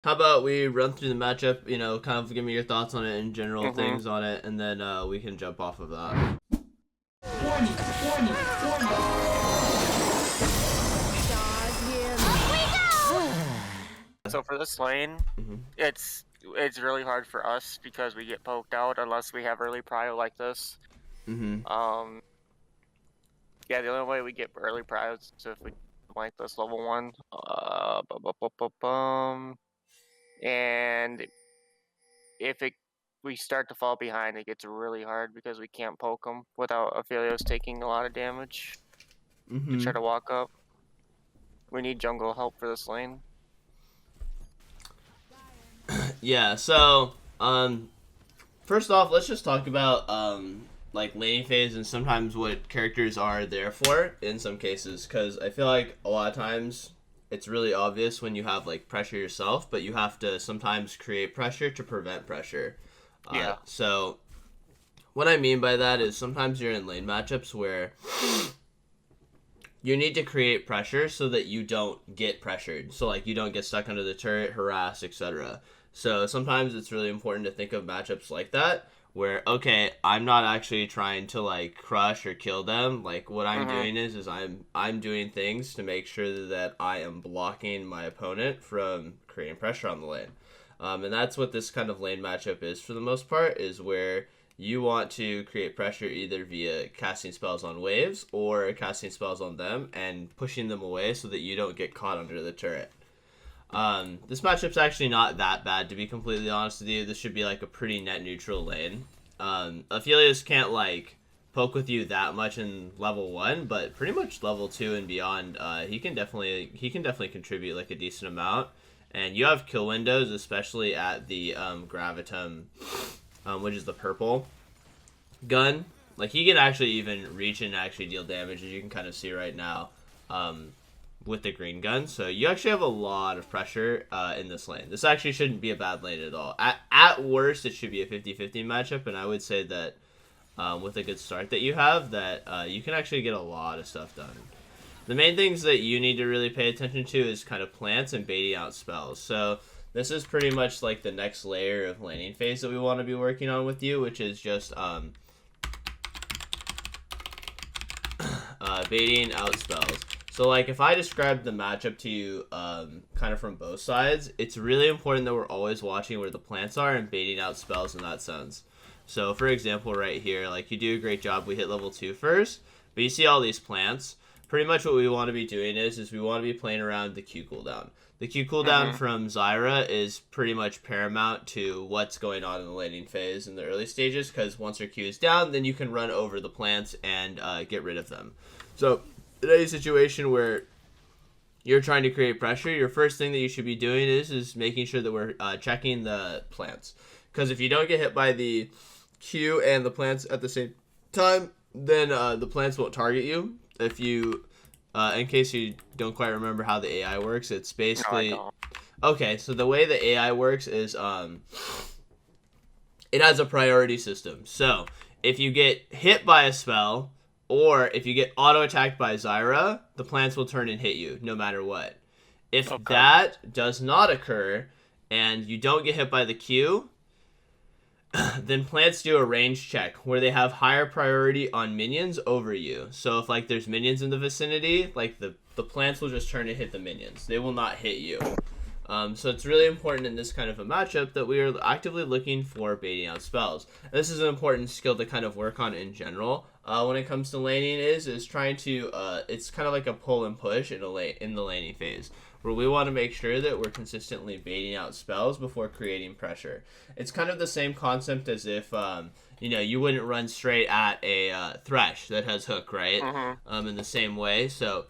How about we run through the matchup, kind of give me your thoughts on it and general Mm-hmm. things on it, and then we can jump off of that. Warning, warning, warning. So for this lane, Hmm. it's really hard for us because we get poked out unless we have early prio like this. Hmm. Yeah, the only way we get early prio is if we like this level 1. And if we start to fall behind, it gets really hard because we can't poke them without Aphelios taking a lot of damage to Hmm. try to walk up. We need jungle help for this lane. Yeah, so, first off, let's just talk about, like, laning phase and sometimes what characters are there for in some cases, because I feel like a lot of times it's really obvious when you have, like, pressure yourself, but you have to sometimes create pressure to prevent pressure. Yeah. So, what I mean by that is sometimes you're in lane matchups where you need to create pressure so that you don't get pressured. So like you don't get stuck under the turret, harassed, etc. So sometimes it's really important to think of matchups like that where okay, I'm not actually trying to like crush or kill them. Like what I'm Mm-hmm. doing is I'm doing things to make sure that I am blocking my opponent from creating pressure on the lane. And that's what this kind of lane matchup is for the most part, is where you want to create pressure either via casting spells on waves or casting spells on them and pushing them away so that you don't get caught under the turret. This matchup's actually not that bad, to be completely honest with you. This should be like a pretty net neutral lane. Aphelios can't like poke with you that much in level 1, but pretty much level 2 and beyond, he can definitely contribute like a decent amount. And you have kill windows, especially at the Gravitum, which is the purple gun. Like he can actually even reach and actually deal damage, as you can kind of see right now, with the green gun. So you actually have a lot of pressure in this lane. This actually shouldn't be a bad lane at all. At worst, it should be a 50-50 matchup, and I would say that with a good start that you have, that you can actually get a lot of stuff done. The main things that you need to really pay attention to is kind of plants and baiting out spells. So this is pretty much like the next layer of laning phase that we want to be working on with you, which is just baiting out spells. So like if I describe the matchup to you kind of from both sides, it's really important that we're always watching where the plants are and baiting out spells in that sense. So for example right here, like you do a great job, we hit level 2 first, but you see all these plants. Pretty much what we want to be doing is we want to be playing around the Q cooldown. The Q cooldown Mm-hmm. from Zyra is pretty much paramount to what's going on in the laning phase in the early stages, because once her Q is down, then you can run over the plants and get rid of them. So in any situation where you're trying to create pressure, your first thing that you should be doing is making sure that we're checking the plants. Because if you don't get hit by the Q and the plants at the same time, then the plants won't target you. If you, in case you don't quite remember how the AI works, it's No, I basically don't. okay. So the way the AI works is it has a priority system. So if you get hit by a spell, or if you get auto attacked by Zyra, the plants will turn and hit you no matter what. If Okay. that does not occur and you don't get hit by the Q, then plants do a range check where they have higher priority on minions over you. So if like there's minions in the vicinity, like the plants will just turn and hit the minions. They will not hit you. So it's really important in this kind of a matchup that we are actively looking for baiting out spells. And this is an important skill to kind of work on in general. When it comes to laning, is trying to it's kind of like a pull and push in the laning phase, where we want to make sure that we're consistently baiting out spells before creating pressure. It's kind of the same concept as if you wouldn't run straight at a thresh that has hook, right? Mm-hmm. In the same way, so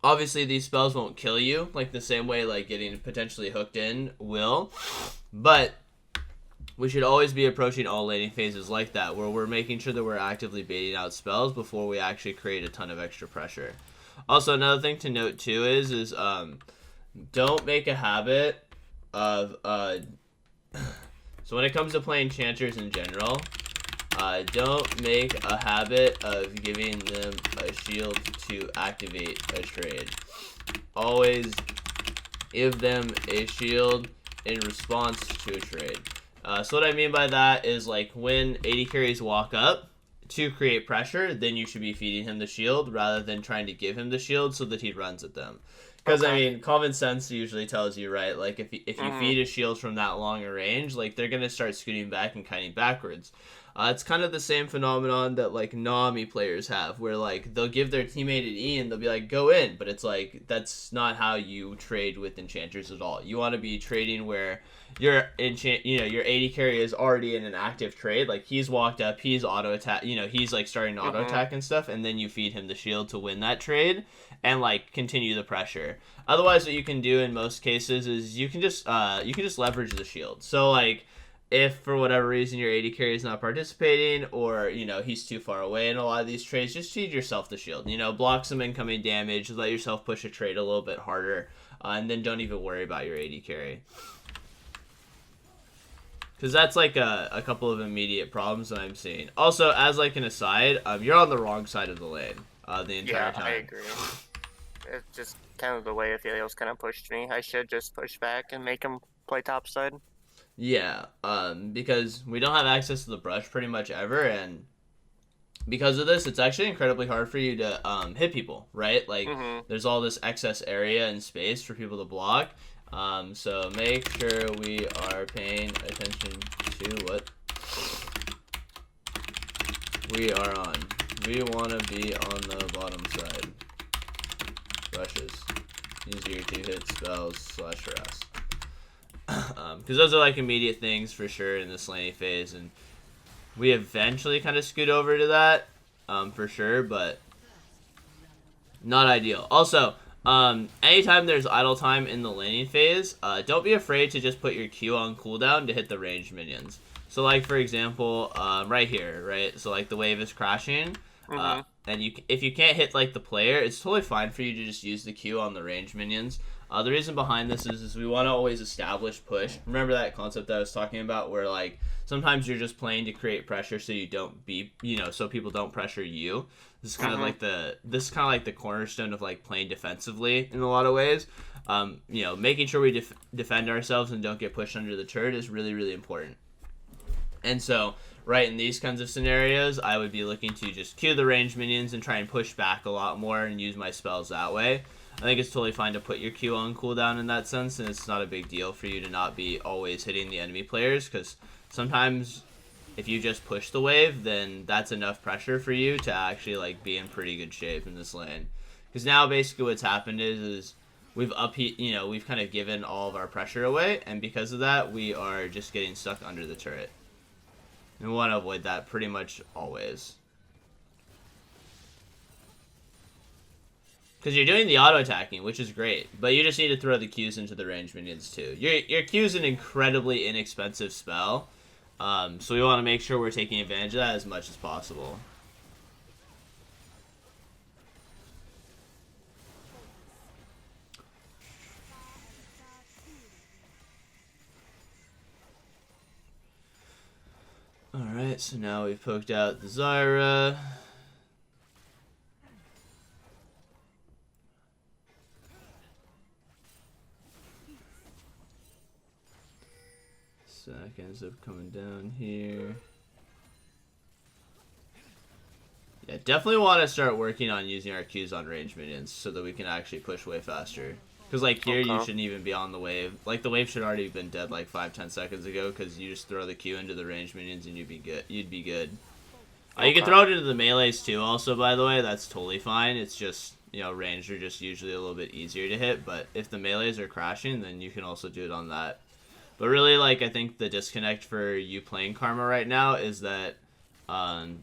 obviously these spells won't kill you like the same way like getting potentially hooked in will, but we should always be approaching all laning phases like that, where we're making sure that we're actively baiting out spells before we actually create a ton of extra pressure. Also, another thing to note too is don't make a habit of so when it comes to playing chanters in general, don't make a habit of giving them a shield to activate a trade. Always Give them a shield in response to a trade. So what I mean by that is, like, when AD carries walk up to create pressure, then you should be feeding him the shield rather than trying to give him the shield so that he runs at them. Because, I mean, common sense usually tells you, right, like, if you feed a shield from that long a range, like, they're going to start scooting back and kiting backwards. It's kind of the same phenomenon that, like, Nami players have, where, like, they'll give their teammate an E and they'll be like, go in, but it's like, that's not how you trade with enchanters at all. You want to be trading where your AD carry is already in an active trade, like, he's walked up, he's auto attack, he's, like, starting to auto attack and stuff, and then you feed him the shield to win that trade and, like, continue the pressure. Otherwise, what you can do in most cases is you can just leverage the shield. So, like, if for whatever reason your AD carry is not participating, or he's too far away in a lot of these trades, just feed yourself the shield. Block some incoming damage, let yourself push a trade a little bit harder, and then don't even worry about your AD carry. Because that's like a couple of immediate problems that I'm seeing. Also, as like an aside, you're on the wrong side of the lane the entire time. Yeah, I agree. It's just kind of the way Aphelios kind of pushed me. I should just push back and make him play topside. Yeah, because we don't have access to the brush pretty much ever, and because of this, it's actually incredibly hard for you to hit people, right? Like, there's all this excess area and space for people to block. So make sure we are paying attention to what we are on. We want to be on the bottom side. Brushes. Use your 2-hit spells / harass. Because those are like immediate things for sure in this laning phase, and we eventually kind of scoot over to that for sure, but not ideal. Also, anytime there's idle time in the laning phase, don't be afraid to just put your Q on cooldown to hit the ranged minions. So, like, for example, right here, right? So, like, the wave is crashing, and if you can't hit, like, the player, it's totally fine for you to just use the Q on the ranged minions. The reason behind this is we want to always establish push. Remember that concept that I was talking about where, like, sometimes you're just playing to create pressure so you don't be, so people don't pressure you. This is kind of like the cornerstone of, like, playing defensively in a lot of ways. Making sure we defend ourselves and don't get pushed under the turret is really, really important. And so, right, in these kinds of scenarios, I would be looking to just Q the ranged minions and try and push back a lot more and use my spells that way. I think it's totally fine to put your Q on cooldown in that sense, and it's not a big deal for you to not be always hitting the enemy players, because sometimes if you just push the wave, then that's enough pressure for you to actually, like, be in pretty good shape in this lane. Because now basically what's happened is we've we've kind of given all of our pressure away, and because of that, we are just getting stuck under the turret. And we want to avoid that pretty much always. Because you're doing the auto-attacking, which is great, but you just need to throw the Qs into the ranged minions too. Your Q is an incredibly inexpensive spell, so we want to make sure we're taking advantage of that as much as possible. Alright, so now we've poked out the Zyra. Sack ends up coming down here. Yeah, definitely want to start working on using our Qs on range minions so that we can actually push way faster. Because, like, here you shouldn't even be on the wave. Like, the wave should already have been dead, like, 5-10 seconds ago, because you just throw the Q into the range minions and you'd be good. You can throw it into the melees, too, also, by the way. That's totally fine. It's just, ranged are just usually a little bit easier to hit. But if the melees are crashing, then you can also do it on that. But really, like, I think the disconnect for you playing Karma right now is that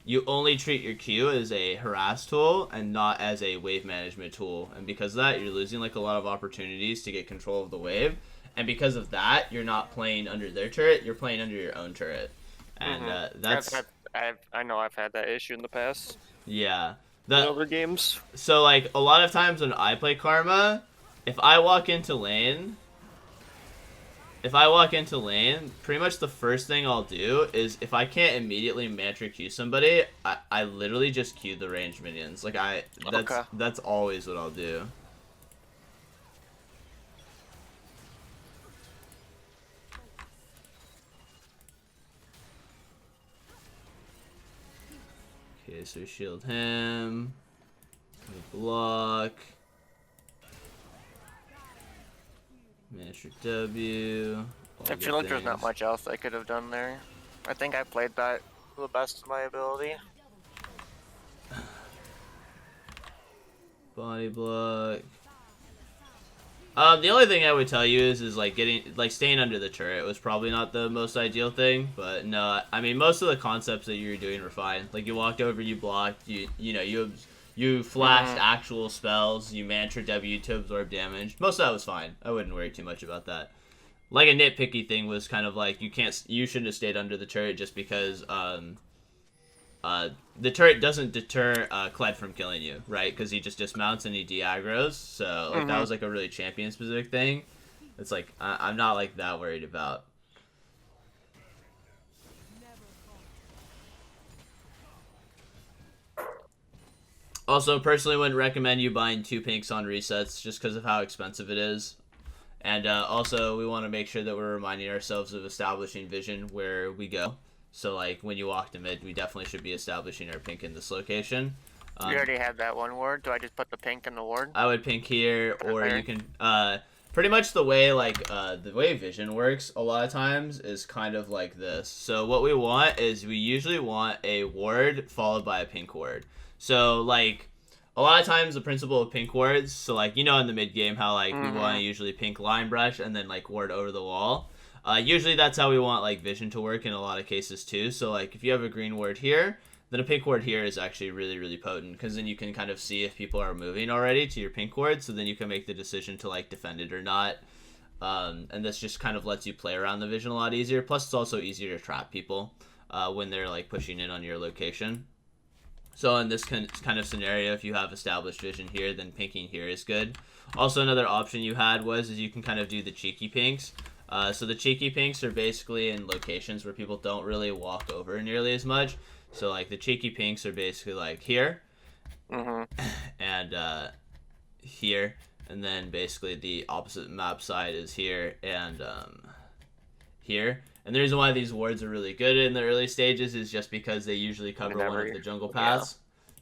you only treat your Q as a harass tool and not as a wave management tool. And because of that, you're losing, like, a lot of opportunities to get control of the wave. And because of that, you're not playing under their turret, you're playing under your own turret. And that's... I know I've had that issue in the past. Yeah. In other games. So, like, a lot of times when I play Karma, if I walk into lane, pretty much the first thing I'll do is, if I can't immediately mantra Q somebody, I literally just Q the range minions. Like, that's always what I'll do. Okay, so shield him. Block. Master W. I feel like there's not much else I could have done there. I think I played that to the best of my ability. Body block. The only thing I would tell you is like staying under the turret was probably not the most ideal thing, but no, I mean most of the concepts that you were doing were fine. Like you walked over, you blocked, you flashed actual spells, you mantra W to absorb damage. Most of that was fine. I wouldn't worry too much about that. Like a nitpicky thing was kind of like you shouldn't have stayed under the turret just because the turret doesn't deter Kled from killing you, right? Because he just dismounts and he de-aggros. So like that was like a really champion specific thing. It's like I'm not like that worried about. Also, personally, wouldn't recommend you buying 2 pinks on resets just because of how expensive it is. And also, we want to make sure that we're reminding ourselves of establishing vision where we go. So, like, when you walk to mid, we definitely should be establishing our pink in this location. We already had that one ward. Do I just put the pink in the ward? I would pink here, or you can... pretty much the way, the way vision works a lot of times is kind of like this. So, what we want is we usually want a ward followed by a pink ward. So, like... A lot of times the principle of pink wards, so like, in the mid game how like we want to usually pink line brush and then like ward over the wall. Usually that's how we want like vision to work in a lot of cases too. So like if you have a green ward here, then a pink ward here is actually really, really potent because then you can kind of see if people are moving already to your pink ward. So then you can make the decision to like defend it or not. And this just kind of lets you play around the vision a lot easier. Plus it's also easier to trap people when they're like pushing in on your location. So in this kind of scenario, if you have established vision here, then pinking here is good. Also, another option you had is you can kind of do the cheeky pinks. So the cheeky pinks are basically in locations where people don't really walk over nearly as much. So like the cheeky pinks are basically like here, and here, and then basically the opposite map side is here and here. And the reason why these wards are really good in the early stages is just because they usually cover one of the jungle paths,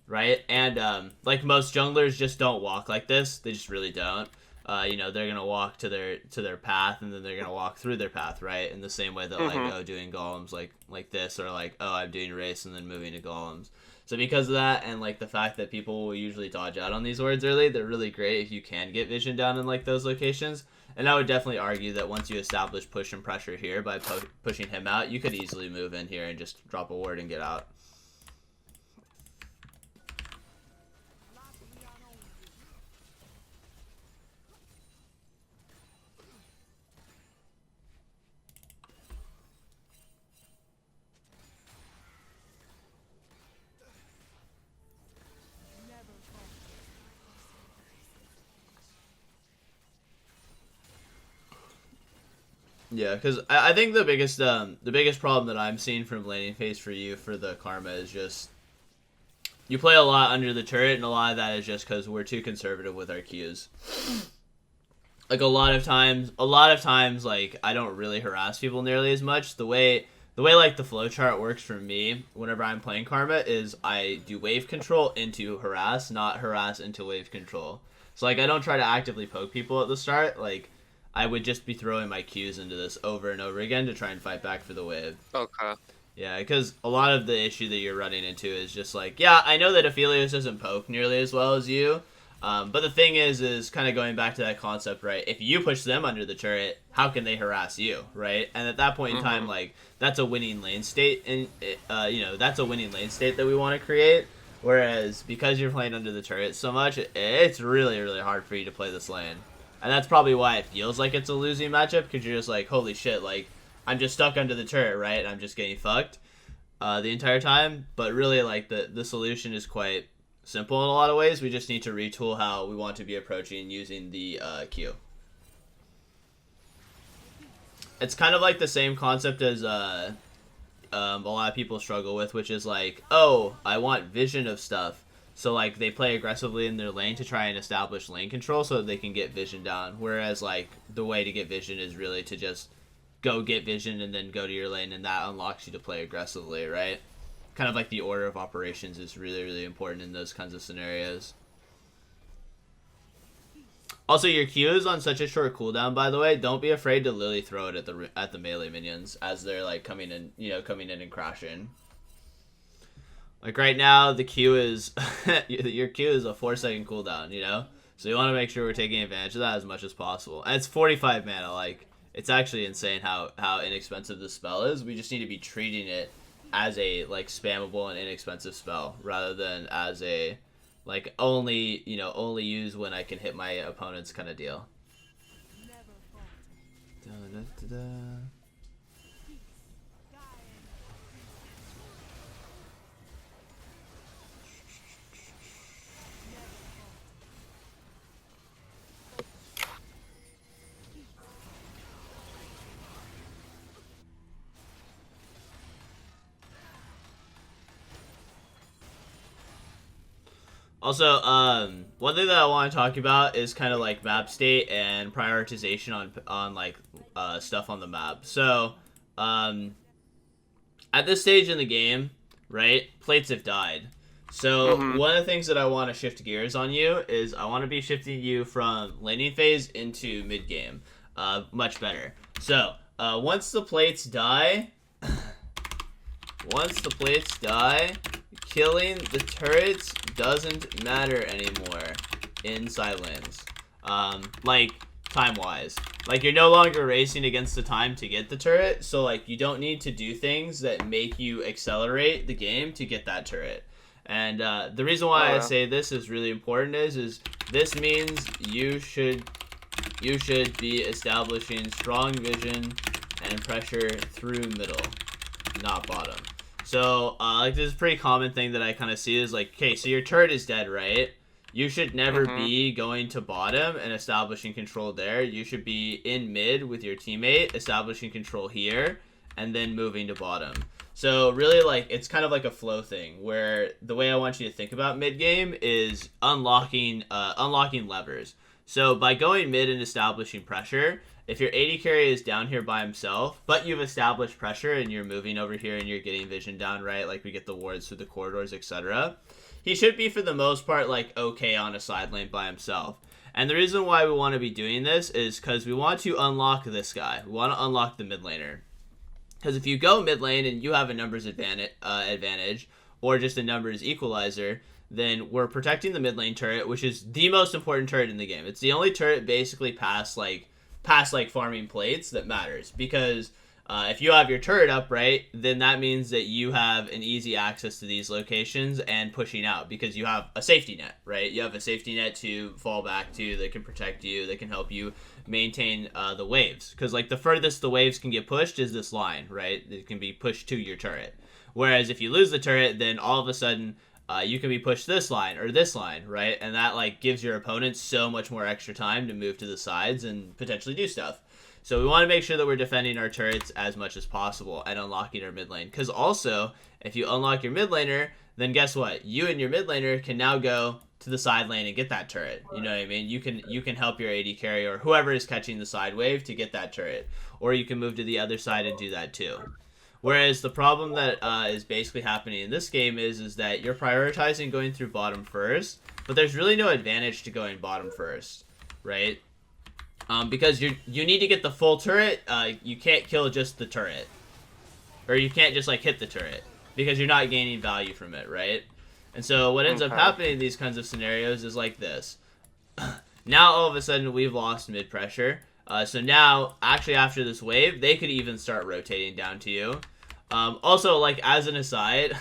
right? And like most junglers just don't walk like this. They just really don't. They're gonna walk to their path, and then they're gonna walk through their path, right? In the same way that doing golems like this, or like I'm doing race and then moving to golems. So because of that, and like the fact that people will usually dodge out on these wards early, they're really great if you can get vision down in like those locations. And I would definitely argue that once you establish push and pressure here by pushing him out, you could easily move in here and just drop a ward and get out. Yeah, because I think the biggest problem that I'm seeing from laning phase for you for the Karma is just you play a lot under the turret, and a lot of that is just because we're too conservative with our Qs. Like a lot of times, like I don't really harass people nearly as much. The way like the flowchart works for me whenever I'm playing Karma is I do wave control into harass, not harass into wave control. So like I don't try to actively poke people at the start, like. I would just be throwing my Qs into this over and over again to try and fight back for the wave. Okay. Yeah, because a lot of the issue that you're running into is just like, yeah, I know that Aphelios doesn't poke nearly as well as you, but the thing is kind of going back to that concept, right? If you push them under the turret, how can they harass you, right? And at that point in time, like, that's a winning lane state, and that's a winning lane state that we want to create. Whereas, because you're playing under the turret so much, it's really, really hard for you to play this lane. And that's probably why it feels like it's a losing matchup, because you're just like, holy shit, like, I'm just stuck under the turret, right? And I'm just getting fucked the entire time. But really, like, the solution is quite simple in a lot of ways. We just need to retool how we want to be approaching using the Q. It's kind of like the same concept as a lot of people struggle with, which is like, oh, I want vision of stuff. So, like, they play aggressively in their lane to try and establish lane control so that they can get vision down. Whereas, like, the way to get vision is really to just go get vision and then go to your lane, and that unlocks you to play aggressively, right? kind of like the order of operations is really, really important in those kinds of scenarios. Also, your Q is on such a short cooldown, by the way. Don't be afraid to literally throw it at the melee minions as they're like coming in and crashing. Like right now, the Q is your Q is a 4-second cooldown, you know. So you want to make sure we're taking advantage of that as much as possible. And it's 45 mana. Like it's actually insane how inexpensive this spell is. We just need to be treating it as a like spammable and inexpensive spell rather than as a like only use when I can hit my opponents kind of deal. Also, one thing that I want to talk about is kind of like map state and prioritization on like stuff on the map. So, at this stage in the game, right, plates have died. So one of the things that I want to shift gears on you is I want to be shifting you from laning phase into mid game, much better. So once the plates die, killing the turrets doesn't matter anymore in side lanes. Like, time-wise. Like, you're no longer racing against the time to get the turret, so, like, you don't need to do things that make you accelerate the game to get that turret. And the reason why I say this is really important is this means you should be establishing strong vision and pressure through middle, not bottom. So, like, this is a pretty common thing that I kind of see is, like, okay, so your turret is dead, right? You should never be going to bottom and establishing control there. You should be in mid with your teammate, establishing control here, and then moving to bottom. So, really, like, it's kind of like a flow thing, where the way I want you to think about mid-game is unlocking levers. So, by going mid and establishing pressure, if your AD carry is down here by himself, but you've established pressure and you're moving over here and you're getting vision down, right? Like we get the wards through the corridors, etc. He should be, for the most part, like okay on a side lane by himself. And the reason why we want to be doing this is because we want to unlock this guy. We want to unlock the mid laner. Because if you go mid lane and you have a numbers advantage or just a numbers equalizer, then we're protecting the mid lane turret, which is the most important turret in the game. It's the only turret basically past farming plates that matters, because if you have your turret up, right, then that means that you have an easy access to these locations and pushing out, because you have a safety net, right? You have a safety net to fall back to that can protect you, that can help you maintain the waves, because like the furthest the waves can get pushed is this line, right? It can be pushed to your turret. Whereas if you lose the turret, then all of a sudden you can be pushed this line or this line, right? And that like gives your opponent so much more extra time to move to the sides and potentially do stuff. So we want to make sure that we're defending our turrets as much as possible and unlocking our mid lane. Because also, if you unlock your mid laner, then guess what? You and your mid laner can now go to the side lane and get that turret. You know what I mean? You can help your AD carry or whoever is catching the side wave to get that turret. Or you can move to the other side and do that too. Whereas the problem that is basically happening in this game is that you're prioritizing going through bottom first, but there's really no advantage to going bottom first, right? Because you need to get the full turret. You can't kill just the turret, or you can't just like hit the turret, because you're not gaining value from it, right? And so what ends up happening in these kinds of scenarios is like this. Now all of a sudden we've lost mid pressure. So now, actually after this wave, they could even start rotating down to you. Also, like as an aside,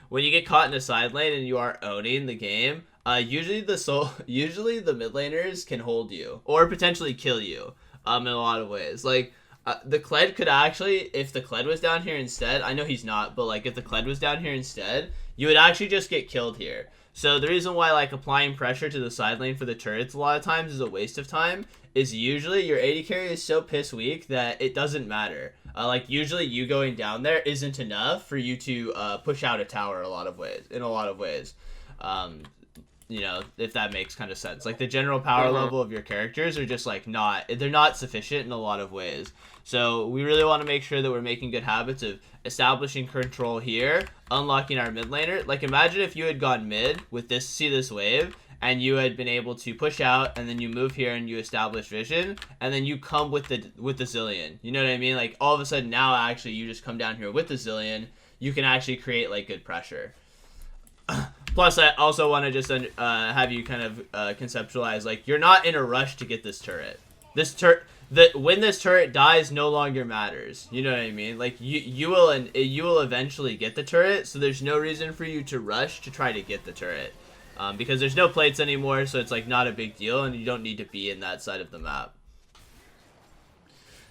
when you get caught in a side lane and you are owning the game, usually the mid laners can hold you or potentially kill you. In a lot of ways, like the Kled could actually, if the Kled was down here instead, I know he's not, but like if the Kled was down here instead, you would actually just get killed here. So the reason why like applying pressure to the side lane for the turrets a lot of times is a waste of time is usually your AD carry is so piss weak that it doesn't matter. Like usually you going down there isn't enough for you to push out a tower in a lot of ways. you know, if that makes kind of sense. Like the general power level of your characters are just like they're not sufficient in a lot of ways. So we really want to make sure that we're making good habits of establishing control here, unlocking our mid laner. Like imagine if you had gone mid with this wave, and you had been able to push out, and then you move here and you establish vision, and then you come with the Zillion. You know what I mean? Like all of a sudden now actually you just come down here with the Zillion, you can actually create like good pressure. Plus, I also want to just have you kind of conceptualize, like, you're not in a rush to get this turret. When this turret dies no longer matters. You know what I mean? Like, you will eventually get the turret, so there's no reason for you to rush to try to get the turret. Because there's no plates anymore, so it's, like, not a big deal, and you don't need to be in that side of the map.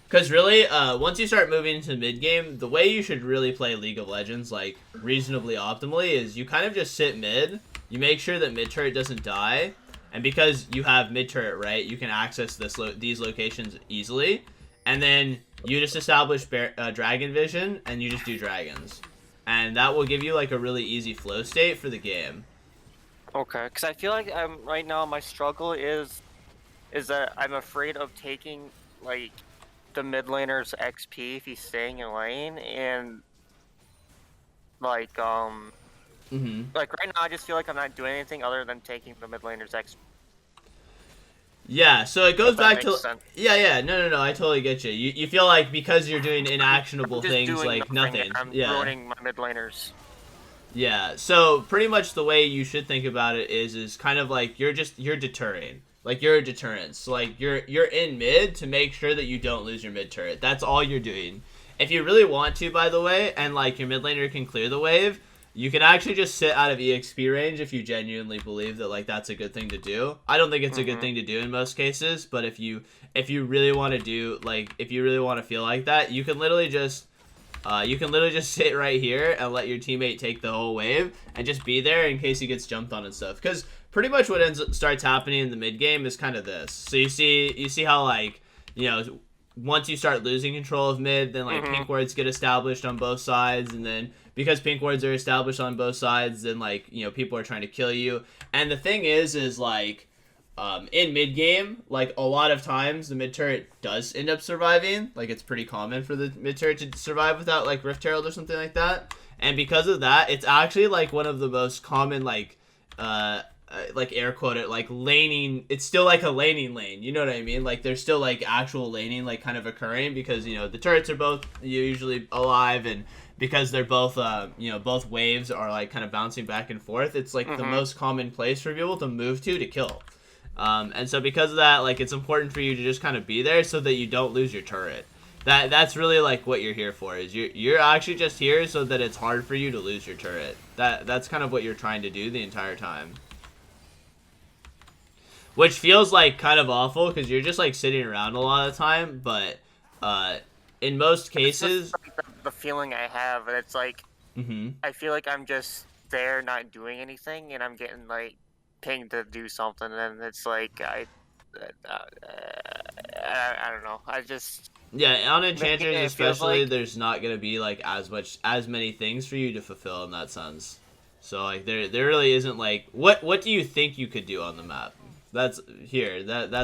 Because really, once you start moving into mid-game, the way you should really play League of Legends, like, reasonably optimally is you kind of just sit mid, you make sure that mid-turret doesn't die, and because you have mid-turret, right, you can access these locations easily, and then you just establish dragon vision, and you just do dragons. And that will give you, like, a really easy flow state for the game. Okay, because I feel like right now my struggle is that I'm afraid of taking, like, the mid laner's XP if he's staying in lane, and like like right now I just feel like I'm not doing anything other than taking the mid laner's XP. Yeah, so it goes back to sense. yeah, no, I totally get you. You feel like because you're doing inactionable things like nothing. I'm yeah. ruining my mid laners. Yeah, so pretty much the way you should think about it is kind of like you're deterring. Like, you're a deterrence. So, like, you're in mid to make sure that you don't lose your mid turret. That's all you're doing. If you really want to, by the way, and, like, your mid laner can clear the wave, you can actually just sit out of EXP range if you genuinely believe that, like, that's a good thing to do. I don't think it's a good thing to do in most cases, but if you really want to do, like, if you really want to feel like that, you can literally just sit right here and let your teammate take the whole wave and just be there in case he gets jumped on and stuff. Because pretty much what starts happening in the mid game is kind of this. So you see how, like, you know, once you start losing control of mid, then like pink wards get established on both sides, and then because pink wards are established on both sides, then like, you know, people are trying to kill you. And the thing is like in mid game, like a lot of times the mid turret does end up surviving. Like it's pretty common for the mid turret to survive without like Rift Herald or something like that. And because of that, it's actually like one of the most common like air quote it, like laning. It's still like a laning lane, you know what I mean? Like there's still like actual laning like kind of occurring because, you know, the turrets are both usually alive, and because they're both you know, both waves are like kind of bouncing back and forth, it's like the most common place for people to move to kill. And so because of that, like, it's important for you to just kind of be there so that you don't lose your turret. That's really like what you're here for, is you're actually just here so that it's hard for you to lose your turret. That's kind of what you're trying to do the entire time. Which feels like kind of awful because you're just like sitting around a lot of the time, but in most cases, it's just like the feeling I have, and it's like I feel like I'm just there not doing anything, and I'm getting like pinged to do something, and it's like I don't know. I just on Enchanters especially, like there's not gonna be like as many things for you to fulfill in that sense. So like there really isn't like what do you think you could do on the map? That's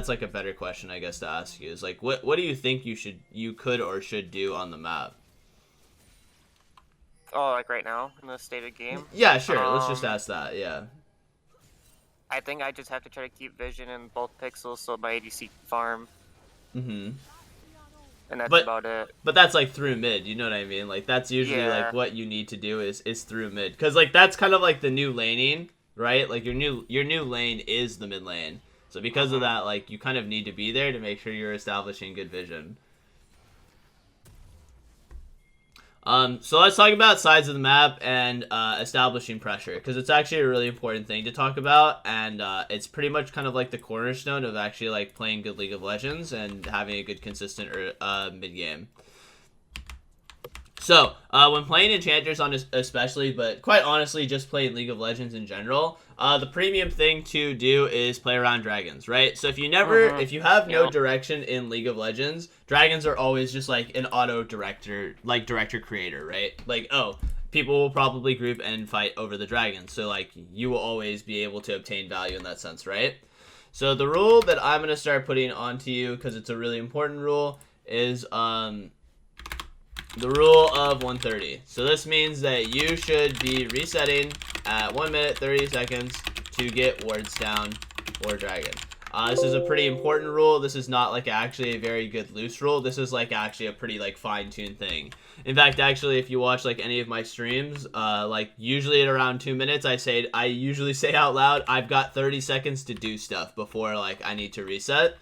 like a better question, I guess, to ask you, is like what do you think you could or should do on the map? Oh, like right now in the state of game? Yeah, sure. Let's just ask that. Yeah. I think I just have to try to keep vision in both pixels so my ADC farm. And that's about it. But that's like through mid, you know what I mean? Like that's usually like what you need to do is through mid, because like that's kind of like the new laning, right? Like your new lane is the mid lane. So because of that, like you kind of need to be there to make sure you're establishing good vision. So let's talk about sides of the map and establishing pressure, because it's actually a really important thing to talk about, and it's pretty much kind of like the cornerstone of actually like playing good League of Legends and having a good consistent mid game. So when playing Enchanters on especially, but quite honestly just playing League of Legends in general, the premium thing to do is play around dragons, right? So if you have no direction in League of Legends, dragons are always just like an auto director, like director creator, right? Like, oh, people will probably group and fight over the dragon. So like you will always be able to obtain value in that sense, right? So the rule that I'm gonna start putting onto you, because it's a really important rule, is the rule of 130. So this means that you should be resetting at 1 minute 30 seconds to get wards down or dragon. This is a pretty important rule. This is not like actually a very good loose rule. This is like actually a pretty like fine-tuned thing. In fact, actually, if you watch like any of my streams, like usually at around 2 minutes, I usually say out loud, I've got 30 seconds to do stuff before like I need to reset.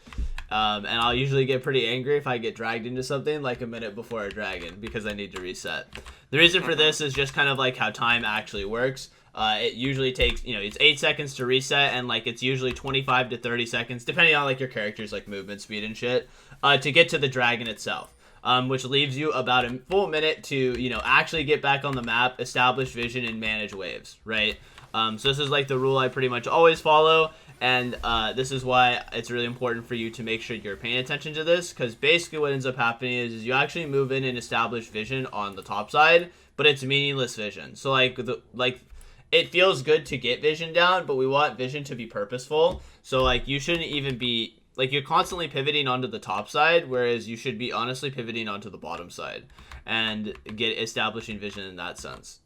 And I'll usually get pretty angry if I get dragged into something like a minute before a dragon because I need to reset. The reason for this is just kind of like how time actually works. It usually takes, it's 8 seconds to reset, and like it's usually 25 to 30 seconds, depending on like your character's like movement speed and shit, to get to the dragon itself. Which leaves you about a full minute to, actually get back on the map, establish vision, and manage waves, right? So this is like the rule I pretty much always follow, and this is why it's really important for you to make sure you're paying attention to this, because basically what ends up happening is you actually move in and establish vision on the top side, but it's meaningless vision. So it feels good to get vision down, but we want vision to be purposeful. So like you shouldn't even be like, you're constantly pivoting onto the top side, whereas you should be honestly pivoting onto the bottom side and establishing vision in that sense.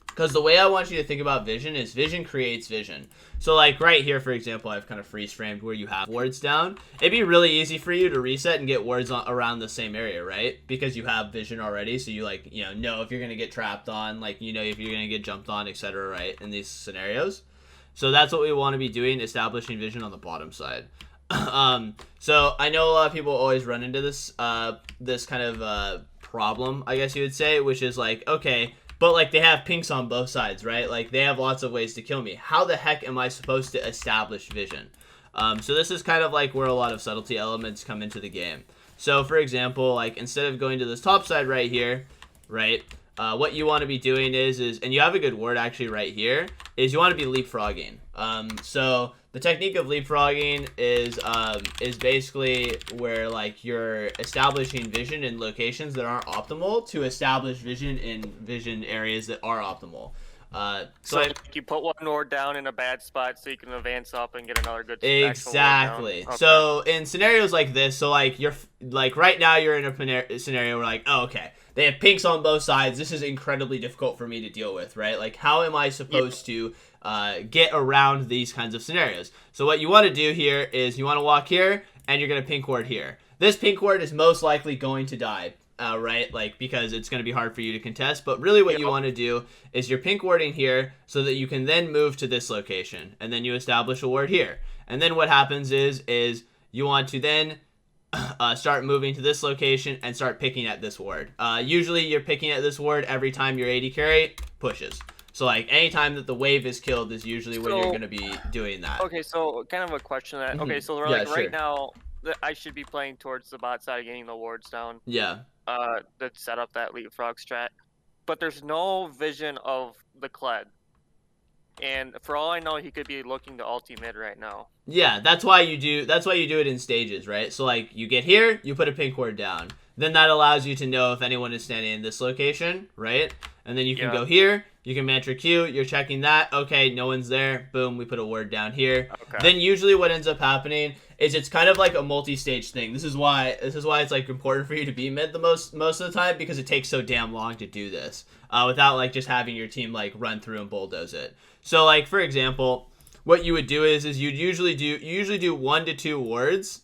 Because the way I want you to think about vision is vision creates vision. So like right here, for example, I've kind of freeze framed where you have wards down. It'd be really easy for you to reset and get wards around the same area, right? Because you have vision already, so you like, know if you're going to get trapped on, like, if you're going to get jumped on, etc., right, in these scenarios. So that's what we want to be doing, establishing vision on the bottom side. So I know a lot of people always run into this, this kind of problem, I guess you would say, which is like, okay, but like they have pinks on both sides, right? Like they have lots of ways to kill me. How the heck am I supposed to establish vision? So this is kind of like where a lot of subtlety elements come into the game. So for example, like instead of going to this top side right here, right? What you want to be doing is, and you have a good word actually right here, is you want to be leapfrogging. So the technique of leapfrogging is basically where like you're establishing vision in locations that aren't optimal to establish vision in vision areas that are optimal. So you put one ward down in a bad spot so you can advance up and get another good exactly. Okay. So in scenarios like this, so like you're like right now you're in a scenario where like, oh, okay, they have pinks on both sides. This is incredibly difficult for me to deal with, right? Like how am I supposed to get around these kinds of scenarios? So what you want to do here is you want to walk here and you're going to pink ward here. This pink ward is most likely going to die. Right, like because it's going to be hard for you to contest, but really what you want to do is you're pink warding here so that you can then move to this location, and then you establish a ward here, and then what happens is you want to then start moving to this location and start picking at this ward. Usually you're picking at this ward every time your AD carry pushes. So like anytime that the wave is killed is usually when you're going to be doing that. Okay, so kind of a question that okay, so like right now I should be playing towards the bot side, getting the wards down. Yeah. That set up that leapfrog strat, but there's no vision of the Kled, and for all I know, he could be looking to ulti mid right now. Yeah, that's why you do it in stages, right? So like you get here, you put a pink ward down, then that allows you to know if anyone is standing in this location, right? And then you can go here, you can mantra Q, you're checking that, okay, no one's there, boom, we put a ward down here. Okay. Then usually what ends up happening is it's kind of like a multi-stage thing. This is why it's like important for you to be mid the most of the time, because it takes so damn long to do this without like just having your team like run through and bulldoze it. So like for example, what you would do is you'd usually do 1 to 2 wards,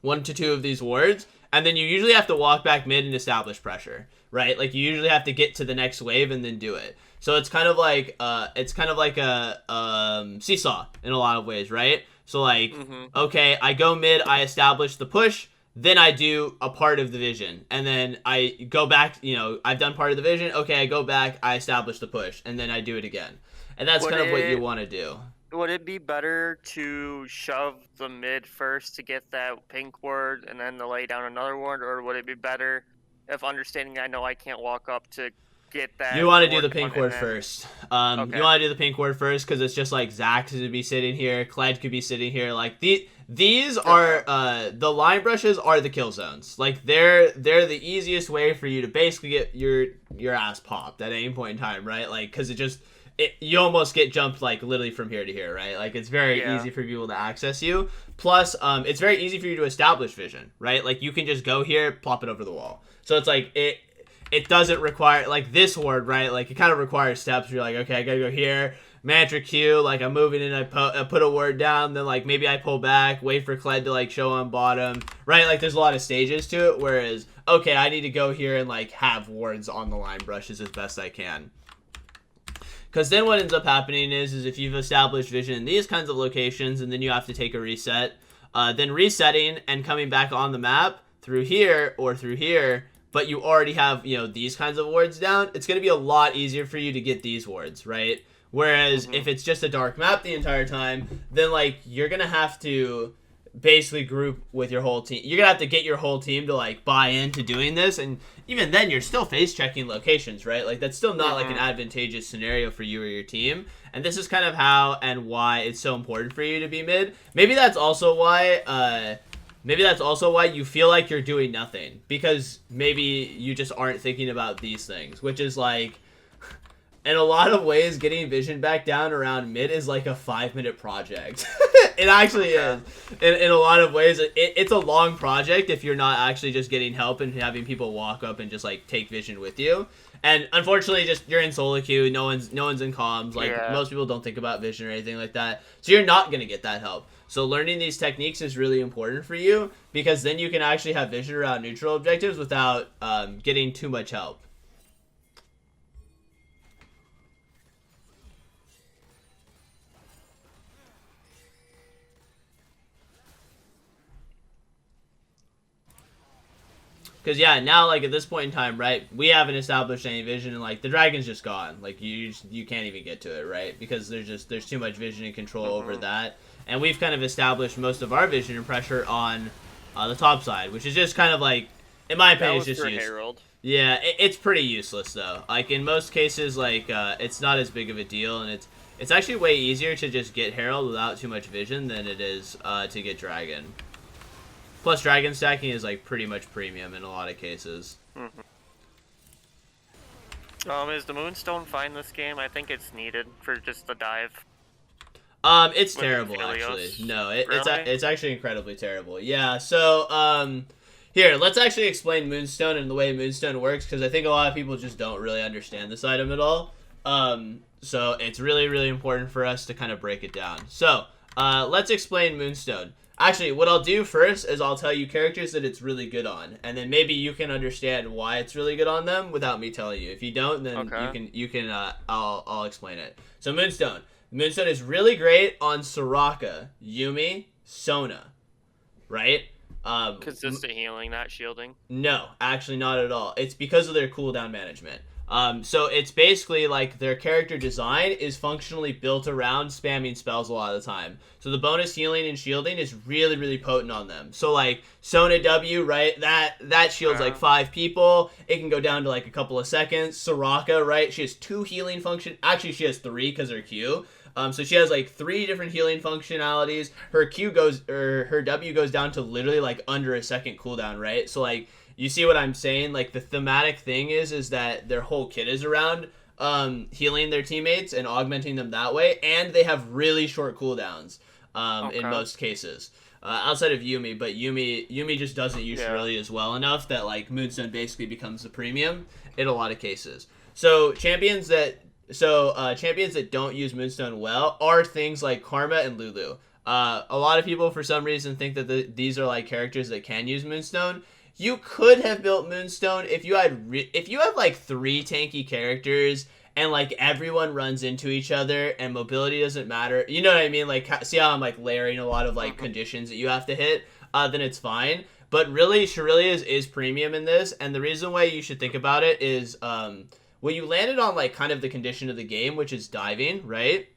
1 to 2 of these wards, and then you usually have to walk back mid and establish pressure, right? Like you usually have to get to the next wave and then do it. So it's kind of like a seesaw in a lot of ways, right? So like, okay, I go mid, I establish the push, then I do a part of the vision, and then I go back, I've done part of the vision, okay, I go back, I establish the push, and then I do it again. And that's kind of what you want to do. Would it be better to shove the mid first to get that pink ward and then to lay down another ward, or would it be better if understanding I know I can't walk up to get that? You want to do the pink ward first. You want to do the pink ward first because it's just like Zax could be sitting here, Kled could be sitting here. Like These are the line brushes are the kill zones. Like they're the easiest way for you to basically get your ass popped at any point in time, right? Like because you almost get jumped like literally from here to here, right? Like it's very easy for people to access you. Plus, it's very easy for you to establish vision, right? Like you can just go here, plop it over the wall. So it's like it doesn't require like this ward, right? Like it kind of requires steps. Where you're like, okay, I gotta go here. Mantra Q, like I'm moving in, I put a word down, then like maybe I pull back, wait for Kled to like show on bottom, right? Like there's a lot of stages to it, whereas, okay, I need to go here and like have wards on the line brushes as best I can. Because then what ends up happening is if you've established vision in these kinds of locations and then you have to take a reset, then resetting and coming back on the map through here or through here, but you already have, these kinds of wards down, it's going to be a lot easier for you to get these wards, right? Whereas if it's just a dark map the entire time, then like you're gonna have to basically group with your whole team. You're gonna have to get your whole team to like buy into doing this, and even then you're still face checking locations, right? Like that's still not like an advantageous scenario for you or your team. And this is kind of how and why it's so important for you to be mid. Maybe that's also why you feel like you're doing nothing, because maybe you just aren't thinking about these things, which is like, in a lot of ways, getting vision back down around mid is like a 5-minute project. It actually is. In a lot of ways, it's a long project if you're not actually just getting help and having people walk up and just like take vision with you. And unfortunately, just you're in solo queue, no one's in comms. Like most people don't think about vision or anything like that, so you're not gonna get that help. So learning these techniques is really important for you, because then you can actually have vision around neutral objectives without getting too much help. Because, now, like, at this point in time, right, we haven't established any vision, and, like, the dragon's just gone. Like, you can't even get to it, right? Because there's too much vision and control over that. And we've kind of established most of our vision and pressure on the top side, which is just kind of, like, in my opinion, it's just useless. Herald. Yeah, it's pretty useless, though. Like, in most cases, like, it's not as big of a deal, and it's actually way easier to just get Herald without too much vision than it is to get Dragon. Plus, dragon stacking is like pretty much premium in a lot of cases. Is the Moonstone fine this game? I think it's needed for just the dive. It's terrible actually. No, it's actually incredibly terrible. Yeah. So here, let's actually explain Moonstone and the way Moonstone works, because I think a lot of people just don't really understand this item at all. So it's really, really important for us to kind of break it down. So let's explain Moonstone. Actually, what I'll do first is I'll tell you characters that it's really good on, and then maybe you can understand why it's really good on them without me telling you. If you don't, then I'll explain it. So Moonstone is really great on Soraka, Yuumi, Sona, right? Consistent healing, not shielding. No, actually not at all. It's because of their cooldown management. So it's basically like their character design is functionally built around spamming spells a lot of the time. So the bonus healing and shielding is really, really potent on them. So like Sona W, right? That shields like 5 people. It can go down to like a couple of seconds. Soraka, right? She has 2 healing function. Actually, she has 3 because her Q. So she has like 3 different healing functionalities. Her her W goes down to literally like under a second cooldown, right? So like, you see what I'm saying? Like, the thematic thing is that their whole kit is around healing their teammates and augmenting them that way, and they have really short cooldowns in most cases. Outside of Yuumi, but Yuumi just doesn't use Shirley as well enough that, like, Moonstone basically becomes the premium in a lot of cases. So champions that don't use Moonstone well are things like Karma and Lulu. A lot of people, for some reason, think that these are, like, characters that can use Moonstone. You could have built Moonstone if you have like 3 tanky characters and like everyone runs into each other and mobility doesn't matter. You know what I mean? Like, see how I'm like layering a lot of like conditions that you have to hit? Then it's fine. But really, Shirelia's is premium in this, and the reason why you should think about it is, well, you landed on like kind of the condition of the game, which is diving, right?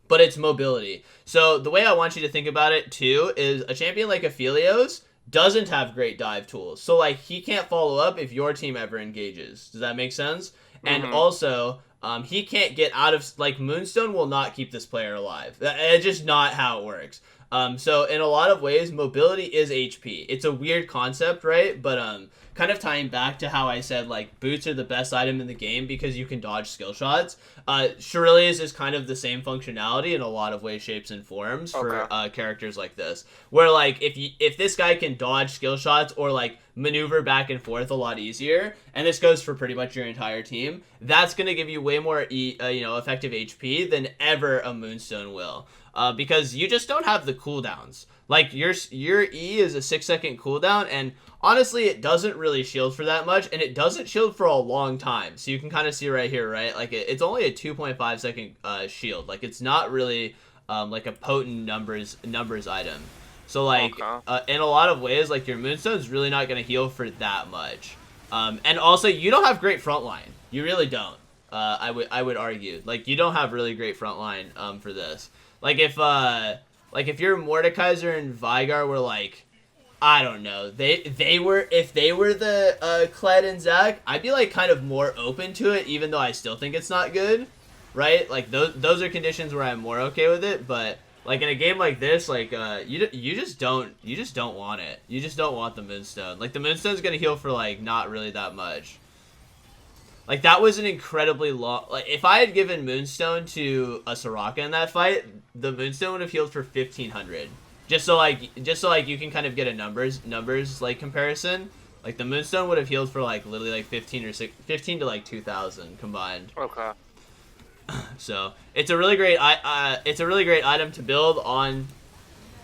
But it's mobility. So the way I want you to think about it too is a champion like Aphelios doesn't have great dive tools. So, like, he can't follow up if your team ever engages. Does that make sense? And also, he can't get out of... Like, Moonstone will not keep this player alive. It's just not how it works. So in a lot of ways, mobility is HP. It's a weird concept, right? But kind of tying back to how I said like boots are the best item in the game because you can dodge skill shots. Shurilia's is kind of the same functionality in a lot of ways, shapes, and forms for characters like this. Where like if this guy can dodge skill shots or like maneuver back and forth a lot easier, and this goes for pretty much your entire team, that's gonna give you way more effective HP than ever a Moonstone will. Because you just don't have the cooldowns. Like your E is a 6-second cooldown, and honestly, it doesn't really shield for that much, and it doesn't shield for a long time. So you can kind of see right here, right? Like it's only a 2.5 second shield. Like it's not really like a potent numbers item. So like in a lot of ways, like your Moonstone's really not gonna heal for that much. And also you don't have great frontline. You really don't. I would argue like you don't have really great frontline for this. Like if your Mordekaiser and Vigar were like, I don't know, if they were the Kled and Zac, I'd be like kind of more open to it, even though I still think it's not good, right? Like those are conditions where I'm more okay with it, but like in a game like this, like you just don't want it. You just don't want the Moonstone. Like the Moonstone's gonna heal for like not really that much. Like, that was an incredibly long... Like, if I had given Moonstone to a Soraka in that fight, the Moonstone would have healed for 1,500. Just so, like, you can kind of get a numbers, like, comparison. Like, the Moonstone would have healed for, like, literally, like, 15 to, like, 2,000 combined. Okay. So, it's a really great item to build on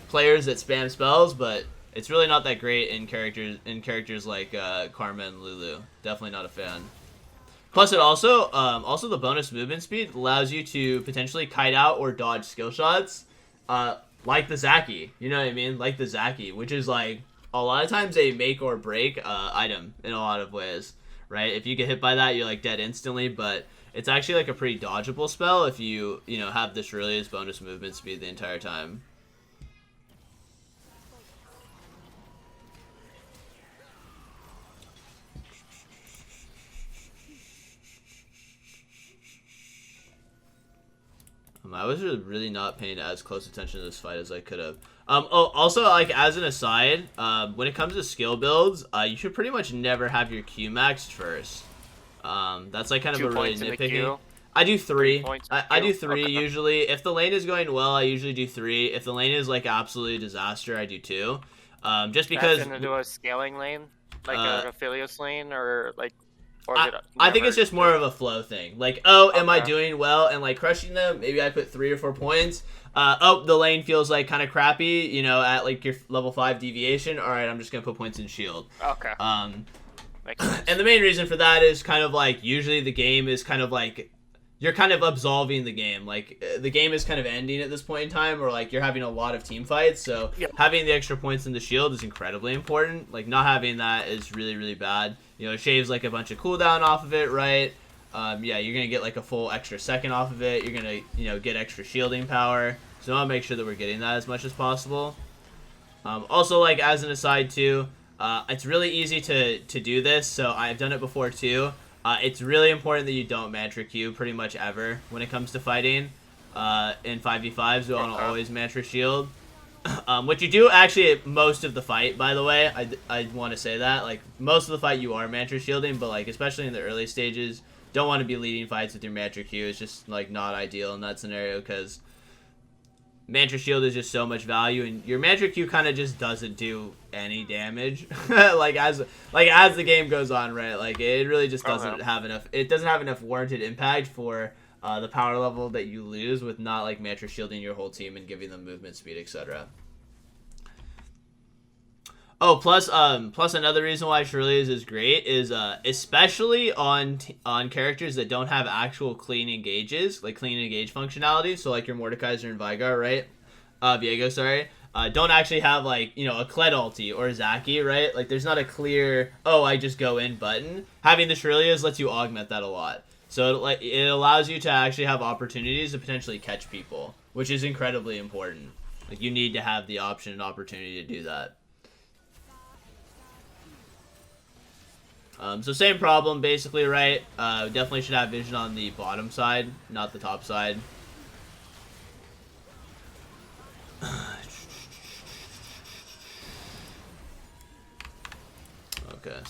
players that spam spells, but it's really not that great in characters like Karma and Lulu. Definitely not a fan. Plus, it also the bonus movement speed allows you to potentially kite out or dodge skill shots, like the Zaki. You know what I mean? Like the Zaki, which is like a lot of times a make or break item in a lot of ways, right? If you get hit by that, you're like dead instantly, but it's actually like a pretty dodgeable spell if you have this really as bonus movement speed the entire time. I was really not paying as close attention to this fight as I could have. Also, like, as an aside, when it comes to skill builds, you should pretty much never have your Q maxed first. That's, like, kind of a really nitpicking. I do 3. I do 3 usually. If the lane is going well, I usually do 3. If the lane is, like, absolutely a disaster, I do 2. Just because... That's gonna do a scaling lane? Like an Aphelios lane? Or, like... I think it's just more of a flow thing. Like, am I doing well and like crushing them? Maybe I put 3 or 4 points. The lane feels like kind of crappy, at like your level 5 deviation. All right, I'm just gonna put points in shield. Okay. Makes sense. And the main reason for that is kind of like usually the game is kind of like you're kind of absolving the game. Like the game is kind of ending at this point in time, or like you're having a lot of team fights. So having the extra points in the shield is incredibly important. Like not having that is really, really bad. It shaves like a bunch of cooldown off of it, right? You're gonna get like a full extra second off of it. You're gonna get extra shielding power. So I want to make sure that we're getting that as much as possible. Also, like as an aside too, it's really easy to do this. So I've done it before too. It's really important that you don't mantra Q pretty much ever when it comes to fighting. In 5v5s, you want to always mantra shield. Which you do actually at most of the fight, by the way. I want to say that. Like, most of the fight you are mantra shielding, but, like, especially in the early stages, don't want to be leading fights with your mantra Q. It's just, like, not ideal in that scenario, because mantra shield is just so much value, and your mantra Q kind of just doesn't do any damage. like, as the game goes on, right? Like, it really just doesn't have enough... It doesn't have enough warranted impact for... the power level that you lose with not like mantra shielding your whole team and giving them movement speed, etc. Plus another reason why Shurilia's is great is especially on characters that don't have actual clean engages, like clean engage functionality. So like your Mordekaiser and Vigar, right? Viego, sorry. Don't actually have like a Kled ulti or Zaki, right? Like there's not a clear I just go in button. Having the Shurilia's lets you augment that a lot. So it allows you to actually have opportunities to potentially catch people, which is incredibly important. Like you need to have the option and opportunity to do that. So same problem basically, right? Definitely should have vision on the bottom side, not the top side.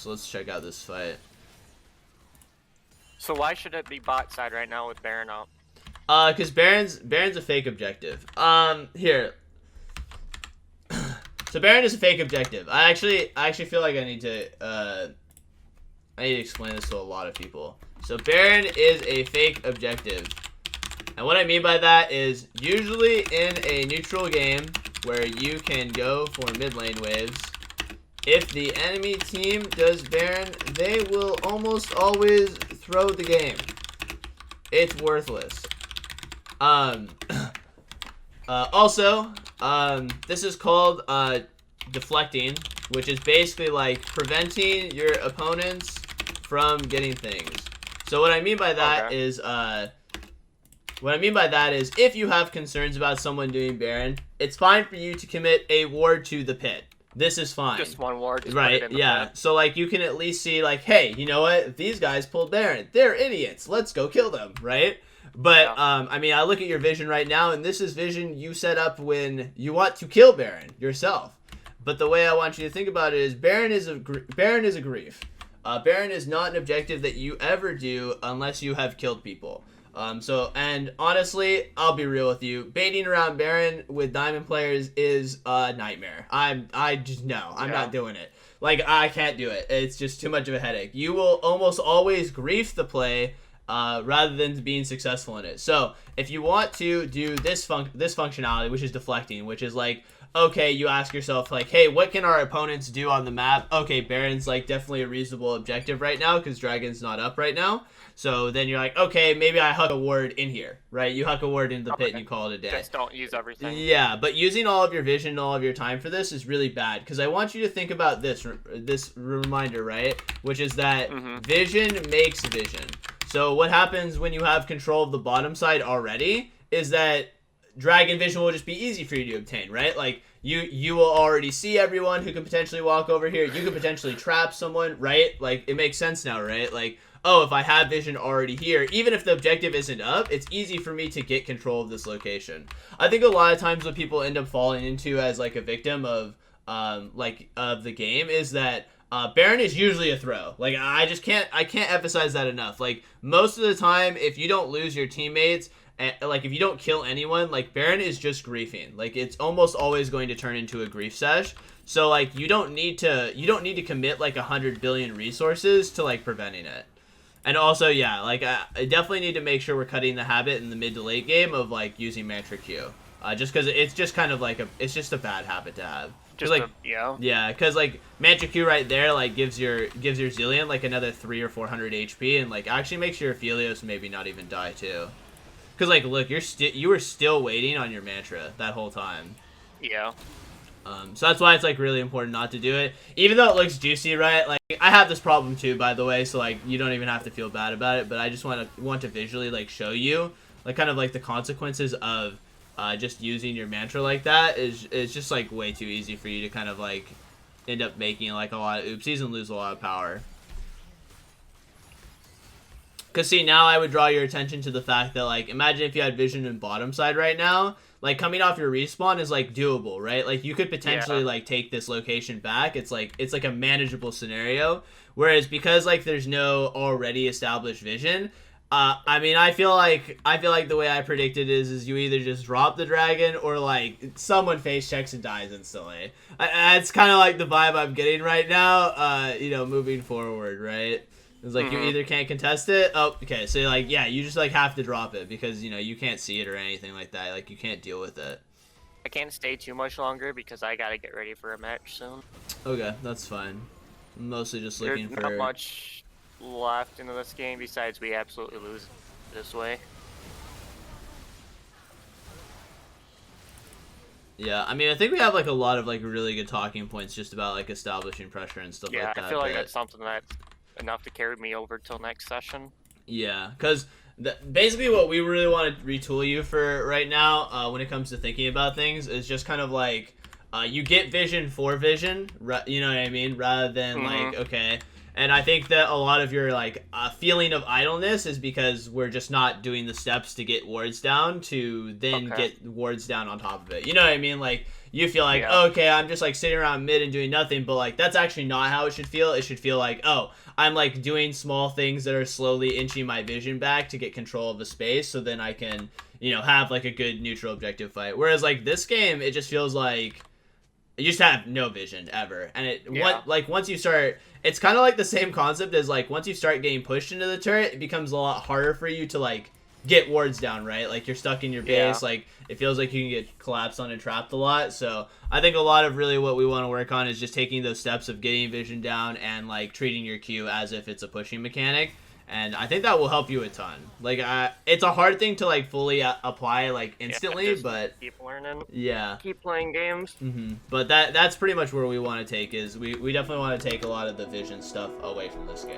So let's check out this fight. So why should it be bot side right now with Baron out? Because Baron's a fake objective. Here. So Baron is a fake objective. I actually feel like I need to explain this to a lot of people. So Baron is a fake objective. And what I mean by that is usually in a neutral game where you can go for mid lane waves, if the enemy team does Baron, they will almost always throw the game. It's worthless. Also, this is called deflecting, which is basically like preventing your opponents from getting things. So what I mean by that is if you have concerns about someone doing Baron, it's fine for you to commit a ward to the pit. This is fine. Just one ward. Just right, put it in the yeah. pit. So, like, you can at least see, like, hey, you know what? If these guys pulled Baron, they're idiots. Let's go kill them, right? But, I mean, I look at your vision right now, and this is vision you set up when you want to kill Baron yourself. But the way I want you to think about it is Baron is a grief. Baron is not an objective that you ever do unless you have killed people. And honestly, I'll be real with you. Baiting around Baron with Diamond players is a nightmare. I'm not doing it. Like, I can't do it. It's just too much of a headache. You will almost always grief the play, rather than being successful in it. So, if you want to do this functionality, which is deflecting, which is like, okay, you ask yourself, like, hey, what can our opponents do on the map? Okay, Baron's, like, definitely a reasonable objective right now, because Dragon's not up right now. So then you're like, okay, maybe I huck a word in here, right? You huck a word into the pit and you call it a day. Just don't use everything. Yeah, but using all of your vision and all of your time for this is really bad, because I want you to think about this reminder, right? Which is that vision makes vision. So what happens when you have control of the bottom side already is that Dragon Vision will just be easy for you to obtain, right? Like, you will already see everyone who can potentially walk over here. You could potentially trap someone, right? Like, it makes sense now, right? Like, oh, if I have vision already here, even if the objective isn't up, it's easy for me to get control of this location. I think a lot of times what people end up falling into as, like, a victim of the game is that Baron is usually a throw. Like, I can't emphasize that enough. Like, most of the time, if you don't lose your teammates, like, if you don't kill anyone, like, Baron is just griefing. Like, it's almost always going to turn into a grief sesh. So, like, you don't need to commit, like, 100 billion resources to, like, preventing it. And also, yeah, like, I definitely need to make sure we're cutting the habit in the mid to late game of, like, using Mantra Q. Just because it's just kind of like it's just a bad habit to have. Yeah, because, like, Mantra Q right there, like, gives your Zillion, like, another 300 or 400 HP, and, like, actually makes your Aphelios maybe not even die, too. Because, like, look, you were still waiting on your Mantra that whole time. Yeah. So that's why it's, like, really important not to do it. Even though it looks juicy, right? Like, I have this problem, too, by the way, so, like, you don't even have to feel bad about it, but I just want to visually, like, show you, like, kind of, like, the consequences of just using your Mantra like that is just, like, way too easy for you to kind of, like, end up making, like, a lot of oopsies and lose a lot of power. Because, see, now I would draw your attention to the fact that, like, imagine if you had vision in bottom side right now. Like, coming off your respawn is, like, doable, right? Like, you could potentially, like, take this location back. It's like a manageable scenario. Whereas, because, like, there's no already established vision, I mean, I feel like the way I predicted is you either just drop the dragon or, like, someone face checks and dies instantly. It's kind of like the vibe I'm getting right now, you know, moving forward, right? It's like, you either can't contest it. Oh, okay. So, like, yeah, you just, like, have to drop it because, you know, you can't see it or anything like that. Like, you can't deal with it. I can't stay too much longer because I gotta get ready for a match soon. Okay, that's fine. I'm mostly just looking There's for... not much left into this game besides we absolutely lose this way. Yeah, I mean, I think we have, like, a lot of, like, really good talking points just about, like, establishing pressure and stuff like that. Yeah, I feel like that's something that's enough to carry me over till next session. Yeah, because basically what we really want to retool you for right now when it comes to thinking about things is just kind of like you get vision for vision, you know what I mean, rather than like, okay, And I think that a lot of your like feeling of idleness is because we're just not doing the steps to get wards down to then get wards down on top of it. You know what I mean? Like you feel like, oh, okay, I'm just like sitting around mid and doing nothing, but like that's actually not how it should feel. It should feel like, oh, I'm like doing small things that are slowly inching my vision back to get control of the space, so then I can, you know, have like a good neutral objective fight. Whereas like this game, it just feels like you just have no vision ever, and once you start, it's kind of like the same concept as like once you start getting pushed into the turret, it becomes a lot harder for you to like get wards down, right? Like you're stuck in your base, like it feels like you can get collapsed on and trapped a lot. So I think a lot of really what we want to work on is just taking those steps of getting vision down and like treating your Q as if it's a pushing mechanic. And I think that will help you a ton. Like, it's a hard thing to like fully apply like instantly, but keep learning. Yeah. Keep playing games. But that's pretty much where we want to take is we definitely want to take a lot of the vision stuff away from this game.